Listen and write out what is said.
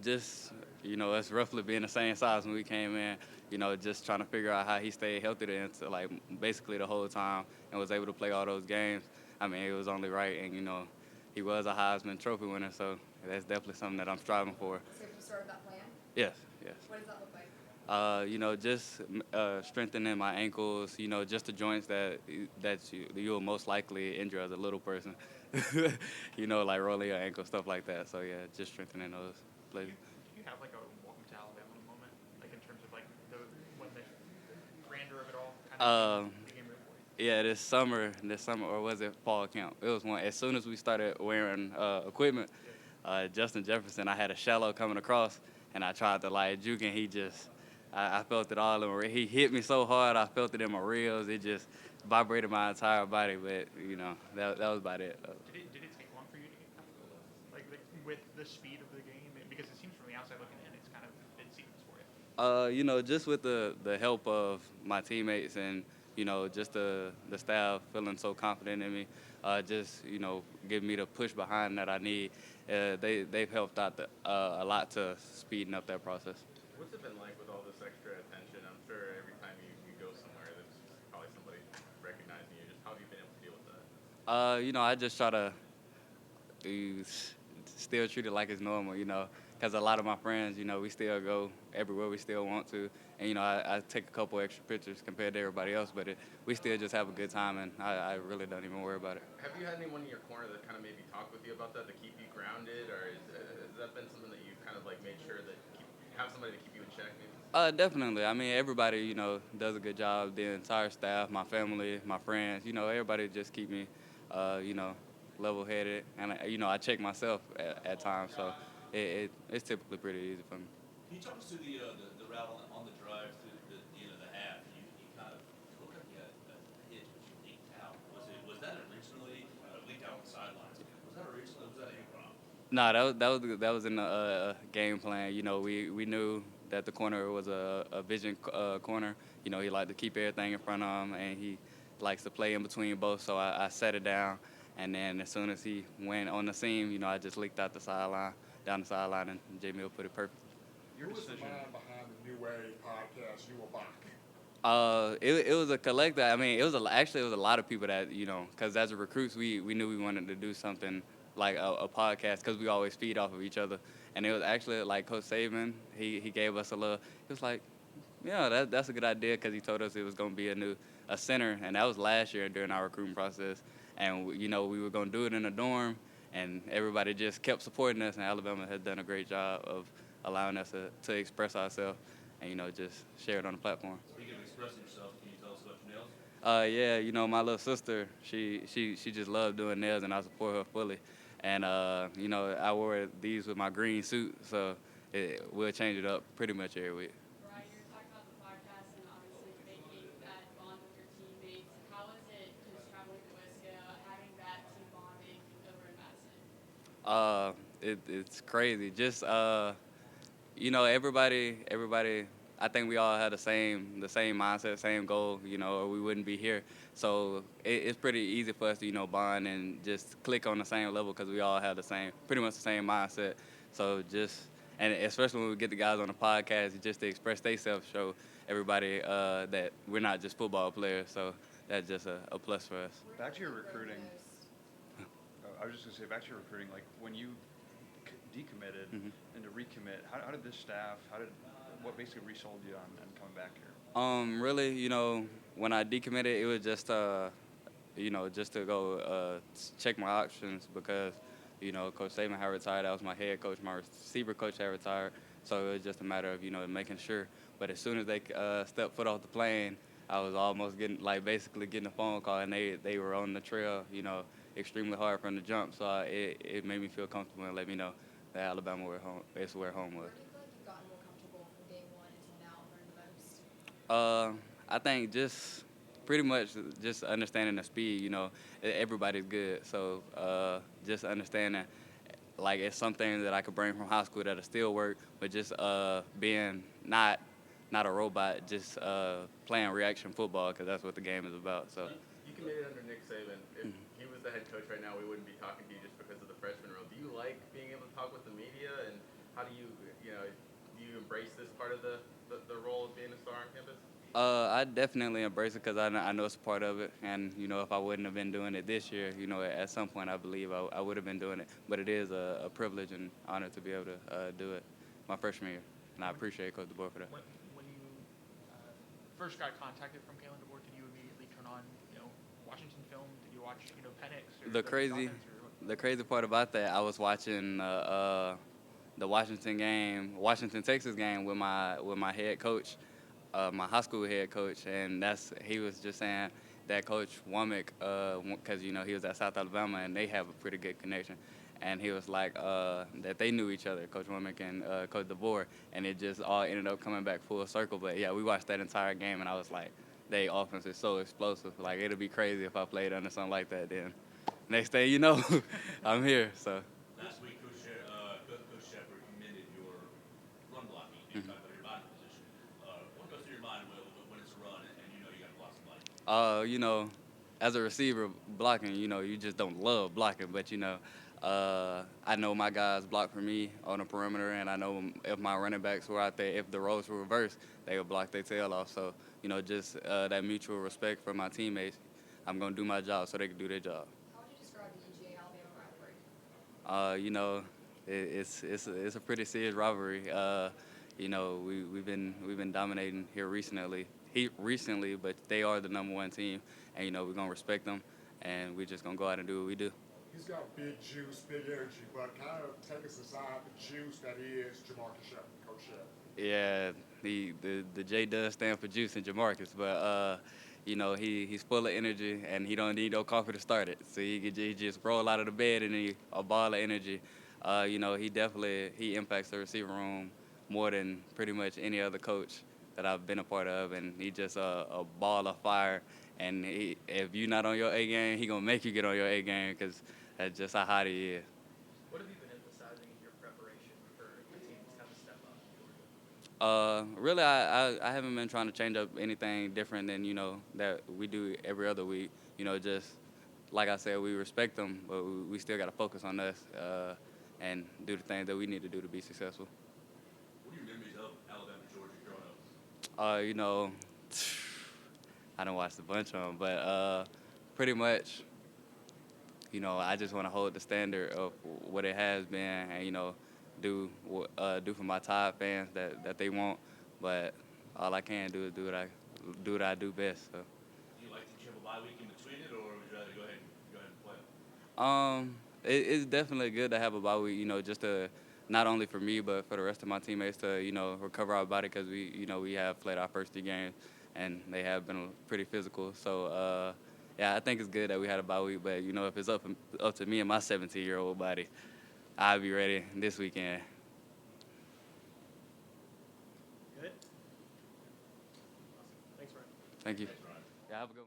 Just us roughly being the same size when we came in. Just trying to figure out how he stayed healthy then to like basically the whole time and was able to play all those games. I mean, it was only right, and he was a Heisman Trophy winner, so that's definitely something that I'm striving for. So have you started that plan? Yes, yes. What does that look like? Just strengthening my ankles. Just the joints you'll most likely injure as a little person. Like rolling your ankle, stuff like that. So yeah, just strengthening those Did places. you have like a welcome to Alabama moment, like in terms of like the when the grandeur of it all kind of Um, became real for you? yeah, this summer, or was it fall camp? It was one. As soon as we started wearing equipment, Yeah. Justin Jefferson, I had a shallow coming across, and I tried to like juke, and I felt it all in my. He hit me so hard, I felt it in my ribs. It just vibrated my entire body, but that was about it. Did it take long for you to get comfortable, like with the speed of the game? Because it seems from the outside looking in, it's kind of been seamless for you. Just with the help of my teammates and just the staff feeling so confident in me, just giving me the push behind that I need. They've helped out a lot to speeding up that process. What's it been like with all this extra attention? I'm sure every time you go somewhere, there's probably somebody recognizing you. Just how have you been able to deal with that? I just try to still treat it like it's normal, because a lot of my friends, we still go everywhere we still want to, and I take a couple extra pictures compared to everybody else, but we still just have a good time, and I really don't even worry about it. Have you had anyone in your corner that kind of maybe talk with you about that to keep you grounded, or has that been something that you've kind of like made sure that have somebody to keep you in check? Maybe? Definitely. I mean, everybody, does a good job. The entire staff, my family, my friends, everybody just keep me, uh, you know, level-headed, and I check myself at times, so it's typically pretty easy for me. Can you talk us through the route on the drive through the end of the half? You kind of it looked like you had a hit, but you leaked out. Was that originally leaked out on the sidelines? Was that originally was that improv? No, that was in the game plan. We knew that the corner was a vision corner. He liked to keep everything in front of him, and he likes to play in between both. So I set it down, and then as soon as he went on the seam, I just leaked out the sideline, down the sideline, and J Mill put it perfect. Your Who was the man behind the New Wave podcast? You were back. It was a collective. I mean, actually it was a lot of people that because as a recruits we knew we wanted to do something like a podcast because we always feed off of each other, and it was actually like Coach Saban. He gave us a little. He was like, yeah, that's a good idea because he told us it was going to be a center, and that was last year during our recruiting process, and we were going to do it in a dorm, and everybody just kept supporting us, and Alabama has done a great job of allowing us to express ourselves and just share it on the platform. Speaking of expressing yourself, can you tell us about your nails? Yeah, my little sister, she just loved doing nails, and I support her fully. And I wore these with my green suit, so we'll change it up pretty much every week. Right, you're talking about the podcast and obviously making that bond with your teammates. How is it just traveling to Wisco, having that team bonding over in Madison? It's crazy. Just everybody. I think we all had the same mindset, same goal, or we wouldn't be here. So it's pretty easy for us to bond and just click on the same level because we all have pretty much the same mindset. So and especially when we get the guys on the podcast, just to express themselves, show everybody that we're not just football players. So that's just a plus for us. Back to your recruiting. I was just gonna say back to your recruiting. Like when you decommitted Mhm. and to recommit, how did this staff? What basically resold you on coming back here? Really, when I decommitted, it was just to go check my options because, Coach Saban had retired. That was my head coach. My receiver coach had retired. So it was just a matter of, making sure. But as soon as they stepped foot off the plane, I was almost basically getting a phone call, and they were on the trail, extremely hard from the jump. So it made me feel comfortable and let me know that Alabama is where home was. Where do you feel like you've gotten more comfortable from day one until now and learned the most? I think just pretty much just understanding the speed. Everybody's good, so just understanding like it's something that I could bring from high school that'll still work, but just being not a robot, just playing reaction football because that's what the game is about. So. You committed under Nick Saban. If he was the head coach right now, we wouldn't be talking to you just because of the freshman rule. Do you like being able to talk with the media, and how do you do you embrace this part of the role of being a star on campus? I definitely embrace it because I know it's a part of it. And, if I wouldn't have been doing it this year, at some point I believe I would have been doing it. But it is a privilege and honor to be able to do it my freshman year. And I appreciate Coach DeBoer for that. When you first got contacted from Kalen DeBoer, did you immediately turn on, Washington film? Did you watch, Penix? Or The crazy, Dolphins, the crazy part about that, I was watching the Washington Texas game with my head coach, my high school head coach, and he was just saying that Coach Womack, because he was at South Alabama and they have a pretty good connection, and he was like that they knew each other, Coach Womack and Coach DeBoer, and it just all ended up coming back full circle. But yeah, we watched that entire game, and I was like, they offense is so explosive. Like, it'd be crazy if I played under something like that. Then next thing you know, I'm here. So. Last week, Coach Shepard commended your run blocking and talked about your body position. What goes through your mind when it's a run and you got to block somebody? As a receiver blocking, you just don't love blocking, but I know my guys block for me on the perimeter, and I know if my running backs were out there, if the roles were reversed, they would block their tail off. So, just that mutual respect for my teammates, I'm going to do my job so they can do their job. How would you describe the UGA Alabama rivalry? It's a pretty serious rivalry. We've been dominating here recently, but they are the number one team, and we're gonna respect them, and we're just gonna go out and do what we do. He's got big juice, big energy, but kind of take us aside the juice that is Jamarcus Shepard, Coach Shepard. Yeah, the J does stand for juice in Jamarcus, but he's full of energy and he don't need no coffee to start it. So he just roll out of the bed and he a ball of energy. He impacts the receiver room more than pretty much any other coach that I've been a part of, and he just a ball of fire. And if you're not on your A game, he gonna make you get on your A game because that's just how hot he is. What have you been emphasizing in your preparation for the team to have a step up? Really, I haven't been trying to change up anything different than that we do every other week. Just like I said, we respect them, but we still got to focus on us and do the things that we need to do to be successful. What are your memories of Alabama, Georgia growing up? I done watched a bunch of them, but pretty much, I just want to hold the standard of what it has been, and do for my Tide fans that they want. But all I can do is do what I do best. So. Do you like to have a bye week in between it, or would you rather go ahead and play? It's definitely good to have a bye week. Just to not only for me but for the rest of my teammates to recover our body, because we have played our first 3 games and they have been pretty physical. So yeah, I think it's good that we had a bye week. But if it's up to me and my 17-year-old body, I'll be ready this weekend. Good. Thanks, Ryan. Thank you. Thanks, Ryan. Yeah, have a good one.